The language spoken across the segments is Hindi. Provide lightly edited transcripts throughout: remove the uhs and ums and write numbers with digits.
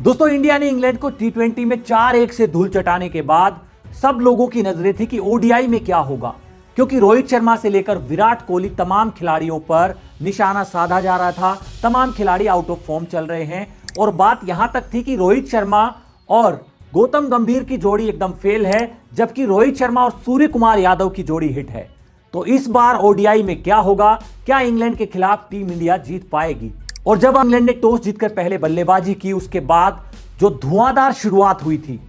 दोस्तों इंडिया ने इंग्लैंड को टी20 में 4-1 से धूल चटाने के बाद सब लोगों की नजरें थी कि ओडीआई में क्या होगा, क्योंकि रोहित शर्मा से लेकर विराट कोहली तमाम खिलाड़ियों पर निशाना साधा जा रहा था। तमाम खिलाड़ी आउट ऑफ फॉर्म चल रहे हैं और बात यहां तक थी कि रोहित शर्मा और गौतम गंभीर की जोड़ी एकदम फेल है, जबकि रोहित शर्मा और सूर्य कुमार यादव की जोड़ी हिट है। तो इस बार ओडीआई में क्या होगा, क्या इंग्लैंड के खिलाफ टीम इंडिया जीत पाएगी? और जब इंग्लैंड ने टॉस जीतकर पहले बल्लेबाजी की, उसके बाद जो धुआंधार शुरुआत हुई थी,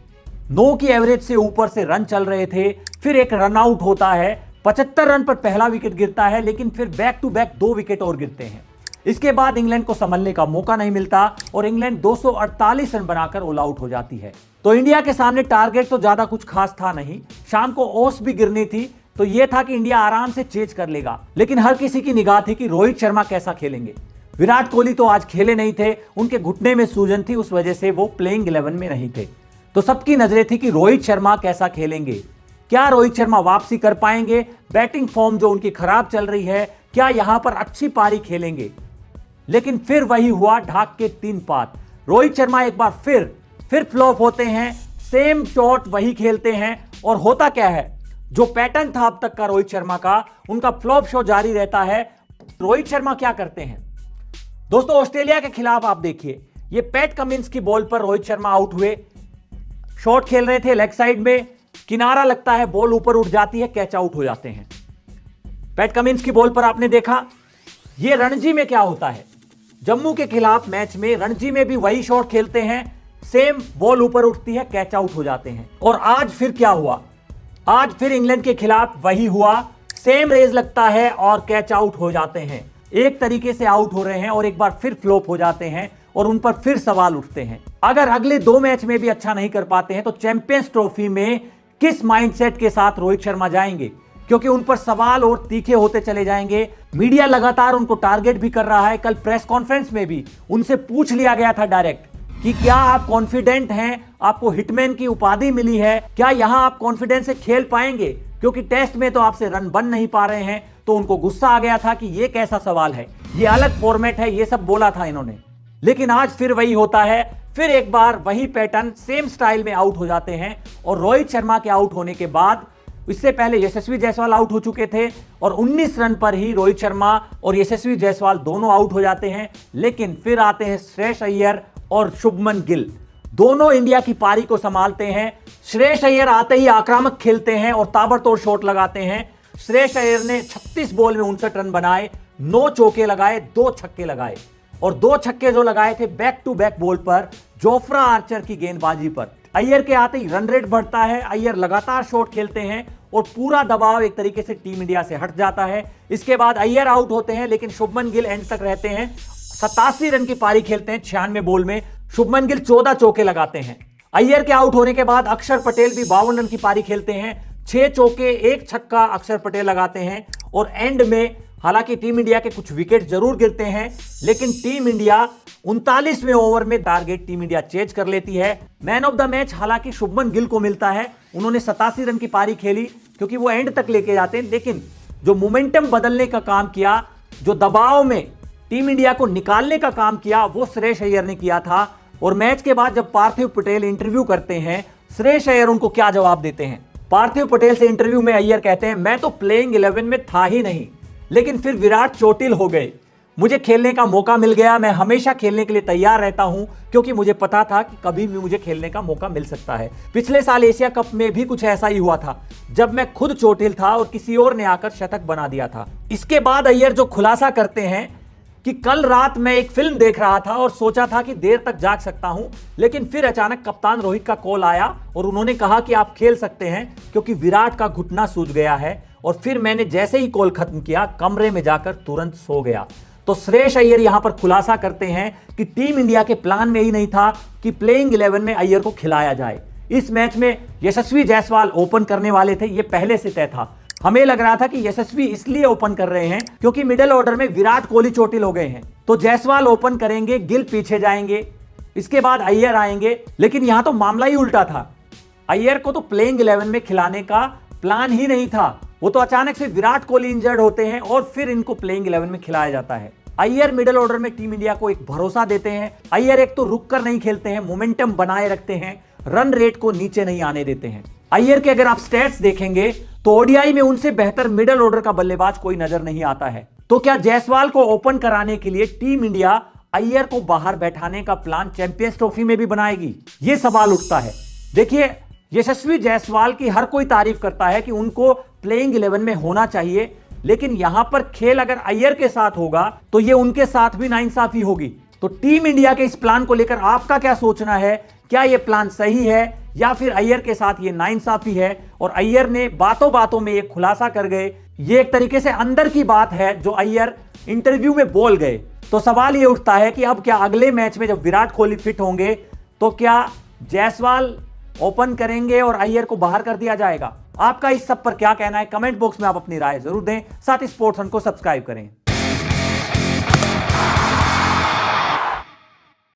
9 की एवरेज से ऊपर से रन चल रहे थे, फिर एक रन आउट होता है, 75 रन पर पहला विकेट गिरता है, लेकिन फिर बैक टू बैक 2 विकेट और गिरते हैं। इसके बाद इंग्लैंड को संभलने का मौका नहीं मिलता और इंग्लैंड 248 रन बनाकर ऑल आउट हो जाती है। तो इंडिया के सामने टारगेट तो ज्यादा कुछ खास था नहीं, शाम को ओस भी गिरनी थी, तो यह था कि इंडिया आराम से चेज कर लेगा। लेकिन हर किसी की निगाह थी कि रोहित शर्मा कैसा खेलेंगे। विराट कोहली तो आज खेले नहीं थे, उनके घुटने में सूजन थी, उस वजह से वो प्लेइंग 11 में नहीं थे। तो सबकी नजरें थी कि रोहित शर्मा कैसा खेलेंगे, क्या रोहित शर्मा वापसी कर पाएंगे, बैटिंग फॉर्म जो उनकी खराब चल रही है, क्या यहां पर अच्छी पारी खेलेंगे। लेकिन फिर वही हुआ, ढाक के 3 पात। रोहित शर्मा एक बार फिर फ्लॉप होते हैं, सेम शॉट वही खेलते हैं और होता क्या है, जो पैटर्न था अब तक का रोहित शर्मा का, उनका फ्लॉप शो जारी रहता है। रोहित शर्मा क्या करते हैं दोस्तों, ऑस्ट्रेलिया के खिलाफ आप देखिए, ये पैट कमिंस की बॉल पर रोहित शर्मा आउट हुए, शॉट खेल रहे थे लेग साइड में, किनारा लगता है, बॉल ऊपर उठ जाती है, कैच आउट हो जाते हैं। पैट कमिंस की बॉल पर आपने देखा, ये रणजी में क्या होता है, जम्मू के खिलाफ मैच में रणजी में भी वही शॉट खेलते हैं, सेम बॉल ऊपर उठती है, कैच आउट हो जाते हैं। और आज फिर क्या हुआ, आज फिर इंग्लैंड के खिलाफ वही हुआ, सेम रेज लगता है और कैच आउट हो जाते हैं। एक तरीके से आउट हो रहे हैं और एक बार फिर फ्लॉप हो जाते हैं और उन पर फिर सवाल उठते हैं। अगर अगले 2 मैच में भी अच्छा नहीं कर पाते हैं तो चैंपियंस ट्रॉफी में किस माइंडसेट के साथ रोहित शर्मा जाएंगे, क्योंकि उन पर सवाल और तीखे होते चले जाएंगे। मीडिया लगातार उनको टारगेट भी कर रहा है। कल प्रेस कॉन्फ्रेंस में भी उनसे पूछ लिया गया था डायरेक्ट कि क्या आप कॉन्फिडेंट हैं, आपको हिटमैन की उपाधि मिली है, क्या यहां आप कॉन्फिडेंस से खेल पाएंगे, क्योंकि टेस्ट में तो आपसे रन बन नहीं पा रहे हैं। तो उनको गुस्सा आ गया था कि ये कैसा सवाल है, ये अलग फॉर्मेट है, ये सब बोला था इन्होंने। लेकिन आज फिर वही होता है, फिर एक बार वही पैटर्न सेम स्टाइल में आउट हो जाते हैं। और रोहित शर्मा के आउट होने के बाद, इससे पहले यशस्वी जायसवाल आउट हो चुके थे और 19 रन पर ही रोहित शर्मा और यशस्वी जायसवाल दोनों आउट हो जाते हैं। लेकिन फिर आते हैं श्रेयस अय्यर और शुभमन गिल, दोनों इंडिया की पारी को संभालते हैं। श्रेयस अय्यर आते ही आक्रामक खेलते हैं और ताबड़तोड़ शॉट लगाते हैं। श्रेयस अय्यर ने 36 बॉल में 59 रन बनाए, 9 चौके लगाए, 2 छक्के लगाए और 2 छक्के जो लगाए थे बैक टू बैक बॉल पर, जोफ्रा आर्चर की गेंदबाजी पर। अय्यर के आते ही रन रेट बढ़ता है, अय्यर लगातार शॉट खेलते हैं और पूरा दबाव एक तरीके से टीम इंडिया से हट जाता है। इसके बाद अय्यर आउट होते हैं, लेकिन शुभमन गिल एंड तक रहते हैं। 87 रन की पारी खेलते हैं 96 बॉल में। शुभमन गिल 14 चौके लगाते हैं। अय्यर के आउट होने के बाद अक्षर पटेल भी 52 रन की पारी खेलते हैं, 6 चौके 1 छक्का अक्षर पटेल लगाते हैं। और एंड में हालांकि टीम इंडिया के कुछ विकेट जरूर गिरते हैं, लेकिन टीम इंडिया 39वें ओवर में टारगेट टीम इंडिया चेज कर लेती है। मैन ऑफ द मैच हालांकि शुभमन गिल को मिलता है, उन्होंने 87 रन की पारी खेली क्योंकि वो एंड तक लेके जाते हैं। लेकिन जो मोमेंटम बदलने का काम किया, जो दबाव में टीम इंडिया को निकालने का काम किया, वो श्रेयस अय्यर ने किया था। और मैच के बाद जब पार्थिव पटेल इंटरव्यू करते हैं, श्रेयस अय्यर उनको क्या जवाब देते हैं। पार्थिव पटेल से इंटरव्यू में अय्यर कहते हैं, मैं तो प्लेइंग 11 में था ही नहीं, लेकिन फिर विराट चोटिल हो गए, मुझे खेलने का मौका मिल गया। मैं हमेशा खेलने के लिए तैयार रहता हूं, क्योंकि मुझे पता था कि कभी भी मुझे खेलने का मौका मिल सकता है। पिछले साल एशिया कप में भी कुछ ऐसा ही हुआ था, जब मैं खुद चोटिल था और किसी और ने आकर शतक बना दिया था। इसके बाद अय्यर जो खुलासा करते हैं कि कल रात मैं एक फिल्म देख रहा था और सोचा था कि देर तक जाग सकता हूं, लेकिन फिर अचानक कप्तान रोहित का कॉल आया और उन्होंने कहा कि आप खेल सकते हैं, क्योंकि विराट का घुटना सूज गया है। और फिर मैंने जैसे ही कॉल खत्म किया, कमरे में जाकर तुरंत सो गया। तो श्रेयस अय्यर यहां पर खुलासा करते हैं कि टीम इंडिया के प्लान में ही नहीं था कि प्लेइंग 11 में अय्यर को खिलाया जाए। इस मैच में यशस्वी जायसवाल ओपन करने वाले थे, यह पहले से तय था। हमें लग रहा था कि यशस्वी इसलिए ओपन कर रहे हैं क्योंकि मिडिल ऑर्डर में विराट कोहली चोटिल हो गए हैं, तो जायसवाल ओपन करेंगे, गिल पीछे जाएंगे, इसके बाद अय्यर आएंगे। लेकिन यहां तो मामला ही उल्टा था, अय्यर को तो प्लेइंग 11 में खिलाने का प्लान ही नहीं था। वो तो अचानक से विराट कोहली इंजर्ड होते हैं और फिर इनको प्लेइंग 11 में खिलाया जाता है। अय्यर मिडिल ऑर्डर में टीम इंडिया को एक भरोसा देते हैं। अय्यर एक तो रुक कर नहीं खेलते हैं, मोमेंटम बनाए रखते हैं, रन रेट को नीचे नहीं आने देते हैं। अय्यर के अगर आप स्टैट्स देखेंगे तो ओडीआई में उनसे बेहतर मिडिल ऑर्डर का बल्लेबाज कोई नजर नहीं आता है। तो क्या जायसवाल को ओपन कराने के लिए टीम इंडिया अय्यर को बाहर बैठाने का प्लान चैंपियंस ट्रॉफी में भी बनाएगी? यह सवाल उठता है। देखिए, यशस्वी जायसवाल की हर कोई तारीफ करता है कि उनको प्लेइंग 11 में होना चाहिए, लेकिन यहां पर खेल अगर अय्यर के साथ होगा तो यह उनके साथ भी नाइंसाफी होगी। तो टीम इंडिया के इस प्लान को लेकर आपका क्या सोचना है? क्या यह प्लान सही है या फिर अय्यर के साथ यह नाइंसाफी है और अय्यर ने बातों बातों में यह खुलासा कर गए? यह एक तरीके से अंदर की बात है जो अय्यर इंटरव्यू में बोल गए। तो सवाल यह उठता है कि अब क्या अगले मैच में जब विराट कोहली फिट होंगे तो क्या जायसवाल ओपन करेंगे और अय्यर को बाहर कर दिया जाएगा? आपका इस सब पर क्या कहना है? कमेंट बॉक्स में आप अपनी राय जरूर दें। साथ ही स्पोर्ट्स वन को सब्सक्राइब करें।